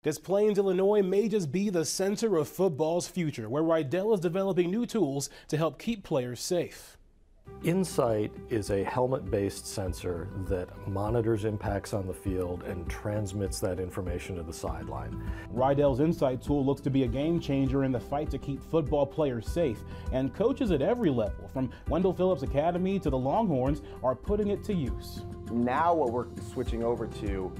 Des Plaines, Illinois may just be the center of football's future, where Riddell is developing new tools to help keep players safe. Insite is a helmet-based sensor that monitors impacts on the field and transmits that information to the sideline. Riddell's Insite tool looks to be a game changer in the fight to keep football players safe, and coaches at every level, from Wendell Phillips Academy to the Longhorns, are putting it to use. Now what we're switching over to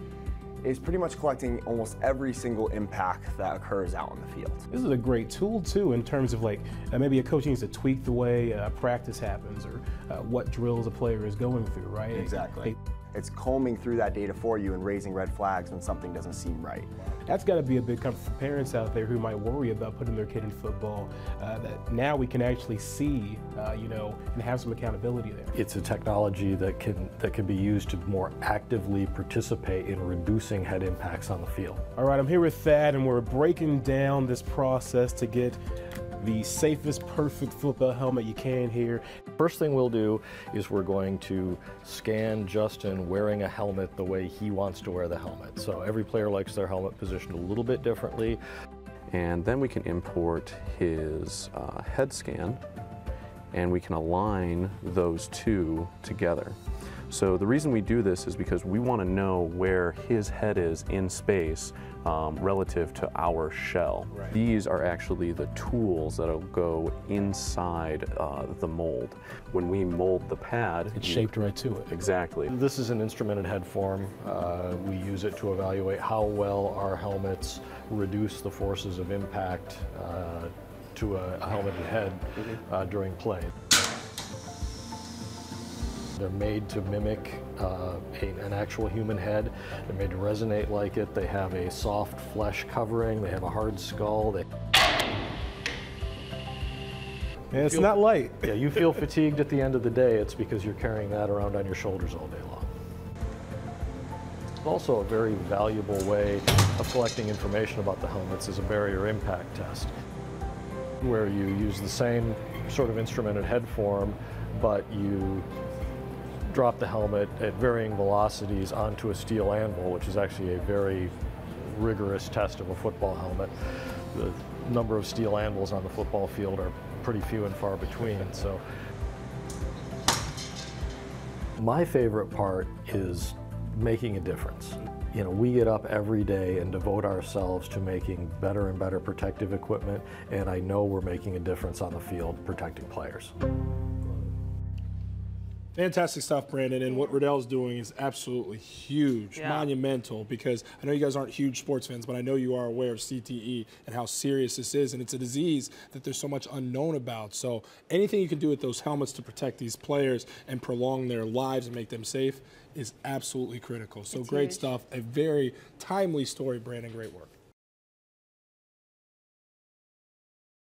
is pretty much collecting almost every single impact that occurs out on the field. This is a great tool too in terms of maybe a coach needs to tweak the way practice happens or what drills a player is going through, right? Exactly. It's combing through that data for you and raising red flags when something doesn't seem right. That's got to be a big comfort for parents out there who might worry about putting their kid in football, that now we can actually see, and have some accountability there. It's a technology that can be used to more actively participate in reducing head impacts on the field. All right, I'm here with Thad, and we're breaking down this process to get the safest, perfect football helmet you can here. First thing we'll do is we're going to scan Justin wearing a helmet the way he wants to wear the helmet. So every player likes their helmet positioned a little bit differently. And then we can import his head scan, and we can align those two together. So the reason we do this is because we want to know where his head is in space relative to our shell. Right. These are actually the tools that'll go inside the mold. When we mold the pad, It's shaped right to it. Exactly. This is an instrumented head form. We use it to evaluate how well our helmets reduce the forces of impact to a helmeted head during play. They're made to mimic an actual human head. They're made to resonate like it. They have a soft flesh covering. They have a hard skull. And it's not light. Yeah, you feel fatigued at the end of the day. It's because you're carrying that around on your shoulders all day long. It's also a very valuable way of collecting information about the helmets is a barrier impact test, where you use the same sort of instrumented head form, but you drop the helmet at varying velocities onto a steel anvil, which is actually a very rigorous test of a football helmet. The number of steel anvils on the football field are pretty few and far between. So my favorite part is making a difference. We get up every day and devote ourselves to making better and better protective equipment, and I know we're making a difference on the field protecting players. Fantastic stuff, Brandon, and what Riddell's doing is absolutely huge, monumental, because I know you guys aren't huge sports fans, but I know you are aware of CTE and how serious this is, and it's a disease that there's so much unknown about. So anything you can do with those helmets to protect these players and prolong their lives and make them safe is absolutely critical. So great stuff, a very timely story, Brandon, great work.